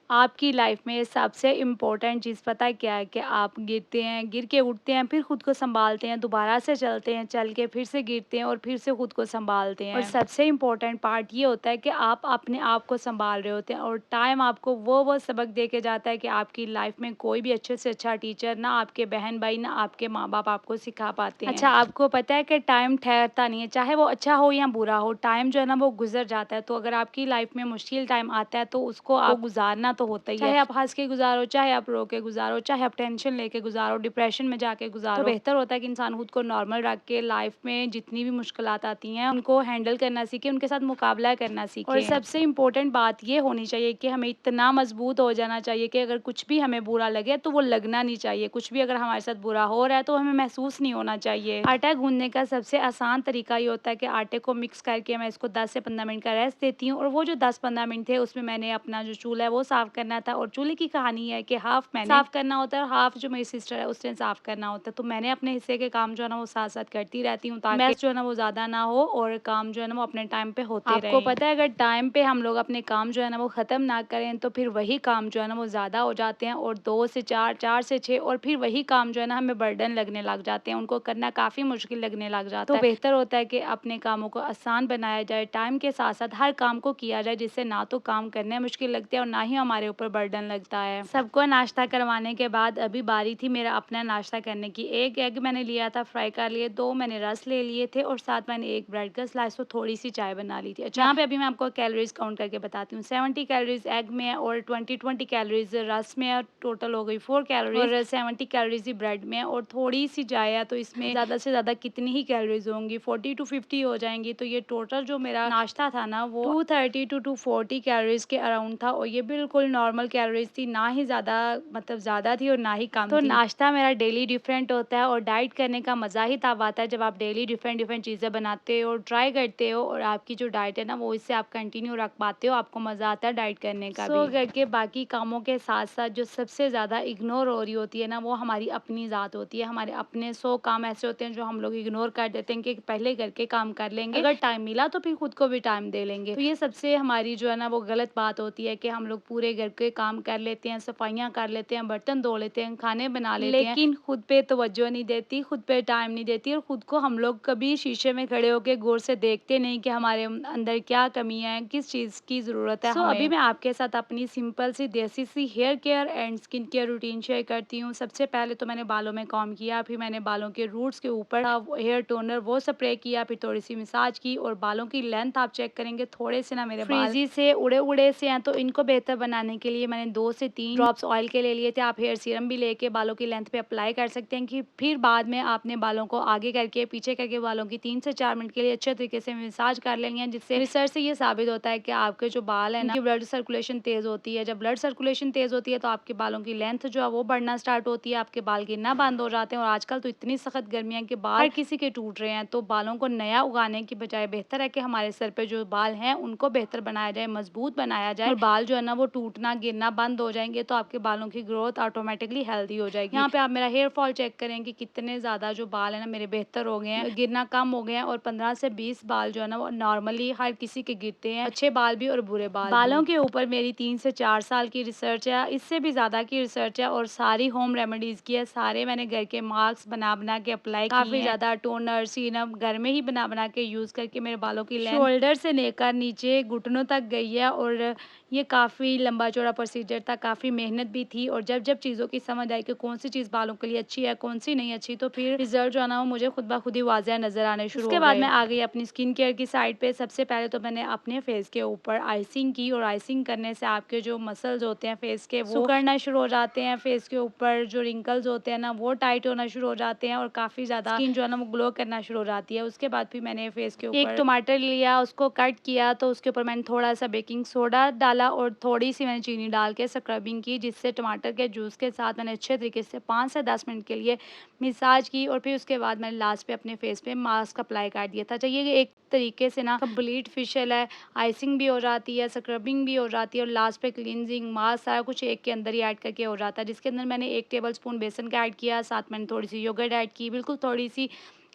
आपकी लाइफ में सबसे इम्पोर्टेंट चीज़ पता है क्या है? कि आप गिरते हैं, गिर के उठते हैं, फिर खुद को सँभालते हैं, दोबारा से चलते हैं, चल के फिर से गिरते हैं और फिर से खुद को सँभालते हैं। और सबसे इम्पोर्टेंट पार्ट ये होता है कि आप अपने आप को सँभाल रहे होते हैं और टाइम आपको वो सबक दे के जाता है कि आपकी लाइफ में कोई भी अच्छे से अच्छा टीचर ना आपके बहन-भाई, ना आपके माँ-बाप आपको सिखा पाते हैं। अच्छा, आपको पता है कि टाइम ठहरता नहीं है, चाहे वो अच्छा हो या बुरा हो, टाइम जो है ना वो गुज़र जाता है। तो अगर आपकी लाइफ में मुश्किल टाइम आता है तो उसको आप गुज़ारना तो होता ही है। चाहे आप हँस के गुज़ारो, चाहे आप रो के गुज़ारो, चाहे आप टेंशन लेके गुज़ारो, डिप्रेशन में जाके गुज़ारो, तो बेहतर होता है कि इंसान खुद को नॉर्मल रख के लाइफ में जितनी भी मुश्किलात आती हैं, उनको हैंडल करना सीखे, उनके साथ मुकाबला करना सीखे। और सबसे इम्पोर्टेंट बात ये होनी चाहिए कि हमें इतना मज़बूत हो जाना चाहिए कि अगर कुछ भी हमें बुरा लगे तो वो लगना नहीं चाहिए। कुछ भी अगर हमारे साथ बुरा हो रहा है तो हमें महसूस नहीं होना चाहिए। आटा गूँथने का सबसे आसान तरीका ये होता है कि आटे को मिक्स करके मैं इसको 10 से 15 मिनट का रेस्ट देती हूँ और वो जो 10-15 मिनट थे उसमें मैंने अपना जो चूल्हा है वो साफ़ करना था। और चूल्हे की कहानी है कि हाफ़ मैंने साफ़ करना होता है और हाफ़ जो मेरी सिस्टर है उसने साफ़ करना होता है। तो मैंने अपने हिस्से के काम जो है ना वो साथ-साथ करती रहती हूँ ताकि मेस जो है ना वो ज़्यादा ना हो और काम जो है ना वो अपने टाइम पे होते रहें। आपको पता है अगर टाइम पे हम लोग अपने काम जो है ना वो ख़त्म ना करें तो फिर वही काम जो है ना वो ज़्यादा हो जाते हैं और 2 से 4, 4 से 6 और फिर वही काम जो है ना हमें बर्डन लगने लग जाते हैं, उनको करना काफ़ी मुश्किल लगने लग जाता है। तो बेहतर होता है कि अपने कामों को आसान बनाया जाए, टाइम के साथ-साथ हर काम को किया जाए जिससे ना तो काम करने मुश्किल लगते हैं और ना ही हमारे ऊपर बर्डन लगता है। सबको नाश्ता करवाने के बाद अभी बारी थी मेरा अपना नाश्ता करने की। 1 एग मैंने लिया था फ्राई कर लिए, 2 मैंने रस ले लिए थे और साथ मैंने 1 ब्रेड का स्लाइस और थोड़ी-सी चाय बना ली थी। अच्छा, यहाँ पे अभी मैं आपको कैलोरीज़ काउंट करके बताती हूँ। 70 कैलोरीज़ एग में है और 20 कैलोरीज़ रस में है, टोटल हो गई 4 कैलोरीज़ और 70 कैलोरीज़ ही ब्रेड में है और थोड़ी-सी चाय है, तो इसमें ज़्यादा से ज़्यादा कितनी ही कैलोरीज़ होंगी, 40 टू 50 हो जाएँगी। तो ये टोटल जो मेरा नाश्ता था ना वो 230 टू 240 कैलोरीज़ के अराउंड था और ये बिल्कुल नॉर्मल कैलोरीज़ थी, ना ही ज़्यादा मतलब ज़्यादा थी और ना ही कम तो थी। नाश्ता मेरा डेली डिफरेंट होता है और डाइट करने का मज़ा ही तब आता है जब आप डेली डिफरेंट चीज़ें बनाते हो, ट्राई करते हो और आपकी जो डाइट है ना वो इससे आप कंटिन्यू रख पाते हो, आपको मज़ा आता है डाइट करने का भी। घर के बाकी कामों के साथ-साथ जो सबसे ज़्यादा इग्नोर हो रही होती है ना वो हमारी अपनी ज़ात होती है। हमारे अपने 100 काम ऐसे होते हैं जो हम लोग इग्नोर कर देते हैं कि पहले घर के काम कर लेंगे, अगर टाइम मिला तो फिर खुद को भी टाइम दे लेंगे। तो ये सबसे हमारी जो है ना वो गलत बात होती है कि हम लोग पूरे घर के काम कर लेते हैं, सफाइयाँ कर लेते हैं, बर्तन धो लेते हैं, खाने बना लेते हैं, लेकिन खुद पे तवज्जो नहीं देती, खुद पे टाइम नहीं देती और खुद को हम लोग कभी शीशे में खड़े होके गौर से देखते नहीं कि हमारे अंदर क्या कमियाँ हैं, किस चीज़ की ज़रूरत है हमें। अभी मैं आपके साथ अपनी सिंपल सी देसी सी hair care and skin care routine share करती हूँ। सबसे पहले तो मैंने बालों में कॉम्ब किया, फिर मैंने बालों के रूट्स के ऊपर हेयर टोनर वो स्प्रे किया, फिर थोड़ी-सी मसाज की और बालों की लेंथ आप चेक करेंगे थोड़े से ना मेरे बाल फ्रीज़ी से उड़े-उड़े से हैं, तो इनको बेहतर बनाने के लिए मैंने 2 से 3 ड्रॉप्स ऑयल के ले लिए थे। आप हेयर सीरम भी लेके बालों की लेंथ पे अप्लाई कर सकते हैं कि फिर बाद में आपने बालों को आगे करके, पीछे करके बालों की 3 से 4 मिनट के लिए अच्छे तरीके से मसाज कर लेनी है, जिससे रिसर्च से ये साबित होता है कि आपके जो बाल है ना, उनकी ब्लड सर्कुलेशन तेज़ होती है। जब ब्लड सर्कुलेशन तेज़ होती है तो आपके बालों की लेंथ जो है वो बढ़ना स्टार्ट होती है, आपके बाल गिरना बंद हो जाते हैं और आजकल तो इतनी सख्त गर्मियाँ हैं कि बाल हर किसी के टूट रहे हैं। तो बालों को नया उगाने की बजाय बेहतर है कि हमारे सर पे जो बाल हैं उनको बेहतर बनाया जाए, मजबूत बनाया जाए और बाल जो है ना वो टूटना, गिरना बंद हो जाएँगे तो आपके बालों की ग्रोथ ऑटोमेटिकली हेल्दी हो जाएगी। यहाँ पे आप मेरा हेयर फॉल चेक करें कि कितने ज़्यादा जो बाल है ना मेरे बेहतर हो गए हैं, गिरना कम हो गए हैं और 15 से 20 बाल जो है ना वो नॉर्मली हर किसी के गिरते हैं, अच्छे बाल भी और बुरे बाल भी। बालों के ऊपर मेरी 3 से 4 साल की रिसर्च है, इससे भी ज़्यादा की रिसर्च है और सारी होम रेमेडीज़ की है। सारे मैंने घर के मास्क बना-बना के अप्लाई किए हैं। काफ़ी ज़्यादा टोनर, सीरम घर में ही बना-बना के यूज़ करके मेरे बालों की लेंथ शोल्डर से लेकर नीचे घुटनों तक गई है और ये काफ़ी लंबा-चौड़ा प्रोसीजर था, काफ़ी मेहनत भी थी और जब-जब चीज़ों की समझ आई कि कौन-सी चीज़ बालों के लिए अच्छी है, कौन-सी नहीं अच्छी, तो फिर रिज़ल्ट जो है ना वो मुझे खुद ब खुद ही वाज़िह नज़र आने शुरू हो गए। उसके बाद मैं आ गई अपनी स्किन केयर की साइड पे। सबसे पहले तो मैंने अपने फेस के ऊपर आइसिंग की और आइसिंग करने से आपके जो मसल्स होते हैं फेस के वो सिकुड़ना शुरू हो जाते हैं, फेस के ऊपर जो रिंकल्स होते हैं ना वो टाइट होना शुरू हो जाते हैं और काफ़ी ज़्यादा स्किन जो है ना वो ग्लो करना शुरू हो जाती है। उसके बाद फिर मैंने फेस के ऊपर एक टमाटर लिया, उसको कट किया, तो उसके ऊपर मैंने थोड़ा-सा बेकिंग सोडा डाला और थोड़ी-सी मैंने चीनी डाल के स्क्रबिंग की, जिससे टमाटर के जूस के साथ मैंने अच्छे तरीके से 5 से 10 मिनट के लिए मसाज की और फिर उसके बाद मैंने लास्ट पे अपने फेस पे मास्क अप्लाई कर दिया था। चाहिए एक तरीके से ना कंप्लीट फेशियल है, आइसिंग भी हो जाती है, स्क्रबिंग भी हो जाती है और लास्ट पे क्लींजिंग, मास्क सारा कुछ एक के अंदर ही ऐड करके हो जाता है, जिसके अंदर मैंने 1 टेबलस्पून बेसन का ऐड किया, साथ मैंने थोड़ी-सी योगर्ट ऐड की, बिल्कुल थोड़ी-सी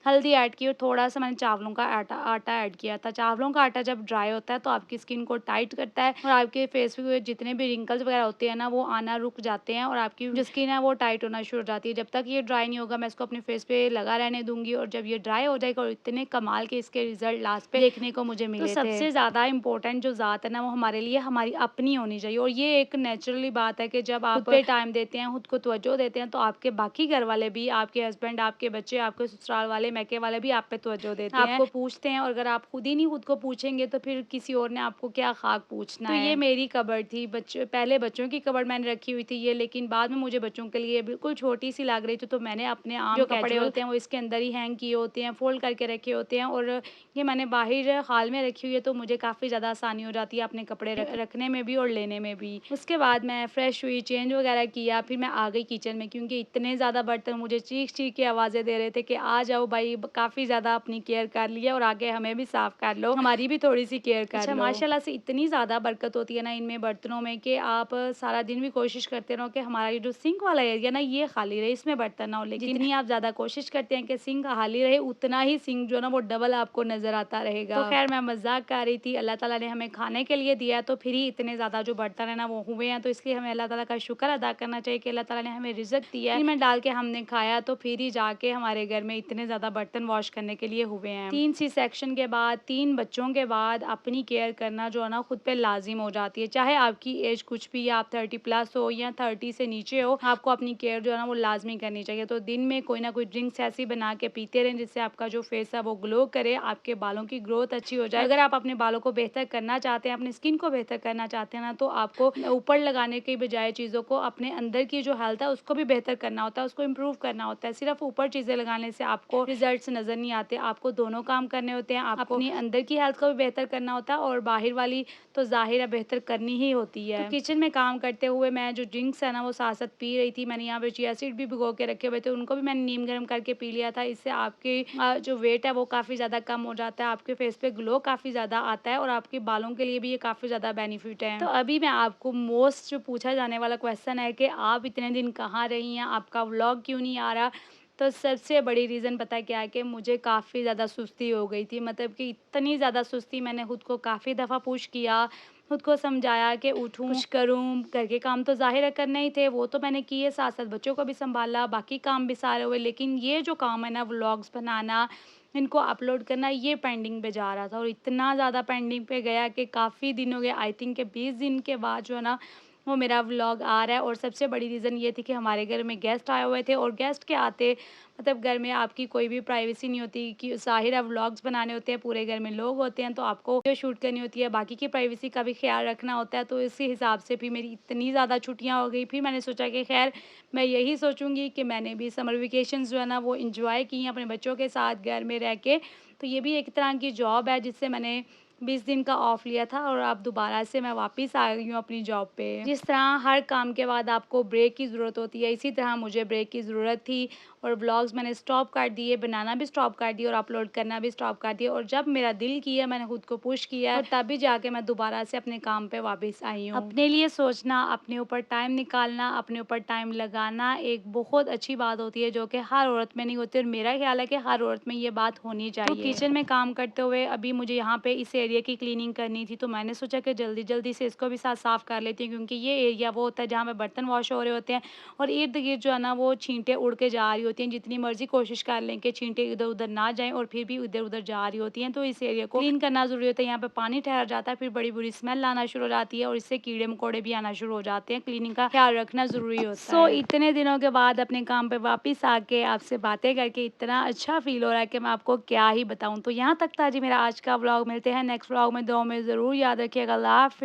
हल्दी ऐड की और थोड़ा-सा मैंने चावलों का आटा आटा ऐड किया था। चावलों का आटा जब ड्राई होता है तो आपकी स्किन को टाइट करता है और आपके फेस पे जितने भी रिंकल्स वगैरह होते हैं ना, वो आना रुक जाते हैं और आपकी जो स्किन है वो टाइट होना शुरू हो जाती है। जब तक ये ड्राई नहीं होगा मैं इसको अपने फेस पे लगा रहने दूँगी और जब ये ड्राई हो जाएगा और इतने कमाल के इसके रिज़ल्ट लास्ट पे देखने को मुझे मिले थे। तो सबसे ज़्यादा इम्पोर्टेंट जो ज़ात है ना, वो हमारे लिए हमारी अपनी होनी चाहिए और ये एक नेचुरली बात है कि जब आप खुद पे टाइम देते हैं, खुद को तवज्जो देते हैं, तो आपके बाकी घर वाले भी, आपके हस्बैंड, आपके बच्चे, आपके ससुराल वाले, मायके वाले भी आप पे तवज्जो देते हैं, आपको पूछते हैं और अगर आप खुद ही नहीं खुद को पूछेंगे तो फिर किसी और ने आपको क्या खाक पूछना है। तो ये मेरी कबर्ड थी, पहले बच्चों की कबर्ड मैंने रखी हुई थी ये, लेकिन बाद में मुझे बच्चों के लिए बिल्कुल छोटी-सी लग रही थी, तो मैंने अपने आम जो कपड़े होते हैं वो इसके अंदर ही हैंग किए होते हैं, फ़ोल्ड करके रखे होते हैं और ये मैंने बाहर हाल में रखी हुई है, तो मुझे काफ़ी ज़्यादा आसानी हो जाती है अपने कपड़े रखने में भी और लेने में भी। उसके बाद मैं फ्रेश हुई, चेंज वगैरह किया, फिर मैं आ गई किचन में क्योंकि इतने ज़्यादा बर्तन मुझे चीख-चीख के आवाज़ें दे रहे थे कि आ जाओ भाई, काफ़ी ज़्यादा अपनी केयर कर लिया और आगे हमें भी साफ़ कर लो, हमारी भी थोड़ी-सी केयर कर लो। अच्छा, माशाल्लाह से इतनी ज़्यादा बरकत होती है ना इनमें बर्तनों में कि आप सारा दिन भी कोशिश करते रहो कि हमारा ये जो सिंक वाला एरिया ना ये खाली रहे, इसमें बर्तन ना हो, लेकिन जितनी आप ज़्यादा कोशिश करते हैं कि सिंक खाली रहे, उतना ही सिंक जो है ना वो डबल आपको नज़र आता रहेगा। तो खैर मैं मज़ाक कर रही थी, अल्लाह ताला ने हमें खाने के लिए दिया है तो फिर ही इतने ज़्यादा जो बर्तन है ना वो हुए हैं, तो इसलिए हमें अल्लाह ताला का शुक्र अदा करना चाहिए कि अल्लाह ताला ने हमें रिज़्क दिया है, इनमें डाल के हमने खाया तो फिर ही जाके हमारे घर में इतने ज़्यादा बर्तन वॉश करने के लिए हुए हैं। 3 सी सेक्शन के बाद, 3 बच्चों के बाद अपनी केयर करना जो है ना खुद पे लाज़िम हो जाती है। चाहे आपकी एज कुछ भी या आप 30 प्लस हो या 30 से नीचे हो, आपको अपनी केयर जो है ना वो लाज़मी करनी चाहिए। तो दिन में कोई ना कोई ड्रिंक्स ऐसी बना के पीते रहें जिससे आपका जो फेस है वो ग्लो करे, आपके बालों की ग्रोथ अच्छी हो जाए। अगर आप अपने बालों को बेहतर करना चाहते हैं, अपनी स्किन को बेहतर करना चाहते हैं ना, तो आपको ऊपर लगाने के बजाय चीज़ों को अपने अंदर की जो हेल्थ है उसको भी बेहतर करना होता है, उसको इम्प्रूव करना होता है। सिर्फ ऊपर चीज़ें लगाने से आपको रिजल्ट्स नज़र नहीं आते, आपको दोनों काम करने होते हैं। आपको अपनी अंदर की हेल्थ को भी बेहतर करना होता है और बाहर वाली तो ज़ाहिर है बेहतर करनी ही होती है। तो किचन में काम करते हुए मैं जो ड्रिंक्स है ना वो साथ-साथ पी रही थी। मैंने यहाँ पे चिया सीड भी भिगो के रखे हुए थे, उनको भी मैंने नीम गर्म करके पी लिया था। इससे आपके जो वेट है वो काफ़ी ज़्यादा कम हो जाता है, आपके फेस पे ग्लो काफ़ी ज़्यादा आता है और आपके बालों के लिए भी ये काफ़ी ज़्यादा बेनिफिट है। तो अभी मैं आपको मोस्ट जो पूछा जाने वाला क्वेश्चन है कि आप इतने दिन कहाँ रही हैं, आपका व्लॉग क्यों नहीं आ रहा? तो सबसे बड़ी रीज़न पता है क्या है कि मुझे काफ़ी ज़्यादा सुस्ती हो गई थी, मतलब कि इतनी ज़्यादा सुस्ती, मैंने खुद को काफ़ी दफ़ा पुश किया, खुद को समझाया कि उठूँ, कुछ करूँ, घर के काम तो ज़ाहिर है करने ही थे, वो तो मैंने किए, साथ-साथ बच्चों को भी सँभाला, बाकी काम भी सारे हुए, लेकिन ये जो काम है ना व्लॉग्स बनाना, इनको अपलोड करना, ये पेंडिंग पे जा रहा था और इतना ज़्यादा पेंडिंग पे गया कि काफ़ी दिन हो गए, आई थिंक कि 20 दिन के बाद जो है ना वो मेरा व्लॉग आ रहा है। और सबसे बड़ी रीज़न ये थी कि हमारे घर में गेस्ट आए हुए थे और गेस्ट के आते मतलब घर में आपकी कोई भी प्राइवेसी नहीं होती कि ज़ाहिर है व्लॉग्स बनाने होते हैं, पूरे घर में लोग होते हैं तो आपको वीडियो शूट करनी होती है, बाकी की प्राइवेसी का भी ख्याल रखना होता है। तो इसी हिसाब से भी मेरी इतनी ज़्यादा छुट्टियाँ हो गई, फिर मैंने सोचा कि खैर मैं यही सोचूंगी कि मैंने भी समर वेकेशंस जो है ना वो इंजॉय की हैं अपने बच्चों के साथ घर में रह के। तो ये भी एक तरह की जॉब है जिससे मैंने 20 दिन का ऑफ लिया था और अब दोबारा से मैं वापस आ गई हूँ अपनी जॉब पे। जिस तरह हर काम के बाद आपको ब्रेक की ज़रूरत होती है, इसी तरह मुझे ब्रेक की ज़रूरत थी और व्लॉग्स मैंने स्टॉप कर दिए, बनाना भी स्टॉप कर दिया और अपलोड करना भी स्टॉप कर दिया। और जब मेरा दिल किया, मैंने खुद को पुश किया और तभी जाके मैं दोबारा से अपने काम पे वापस आई हूँ। अपने लिए सोचना, अपने ऊपर टाइम निकालना, अपने ऊपर टाइम लगाना एक बहुत अच्छी बात होती है जो कि हर औरत में नहीं होती और मेरा ख्याल है कि हर औरत में ये बात होनी चाहिए। तो किचन में काम करते हुए अभी मुझे यहाँ पे इस एरिया की क्लीनिंग करनी थी, तो मैंने सोचा कि जल्दी-जल्दी से इसको भी साथ साफ़ कर लेती हूँ क्योंकि ये एरिया वो होता है जहाँ पे बर्तन वॉश हो रहे होते हैं और इर्द-गिर्द जो है ना वो छींटे उड़ के जा रही होती हैं। जितनी मर्ज़ी कोशिश कर लें कि छींटे इधर-उधर ना जाएँ और फिर भी इधर-उधर जा रही होती हैं, तो इस एरिया को क्लीन करना ज़रूरी होता है। यहाँ पे पानी ठहर जाता है, फिर बड़ी बुरी स्मेल आना शुरू हो जाती है और इससे कीड़े-मकोड़े भी आना शुरू हो जाते हैं। क्लीनिंग का ख्याल रखना ज़रूरी होता है। इतने दिनों के बाद अपने काम पे वापस आके आपसे बातें करके इतना अच्छा फ़ील हो रहा है कि मैं आपको क्या ही बताऊँ। तो यहाँ तक था जी मेरा आज का व्लॉग। मिलते हैं नेक्स्ट व्लॉग में, दुआओं में ज़रूर याद रखिएगा। अल्लाह हाफ़िज़।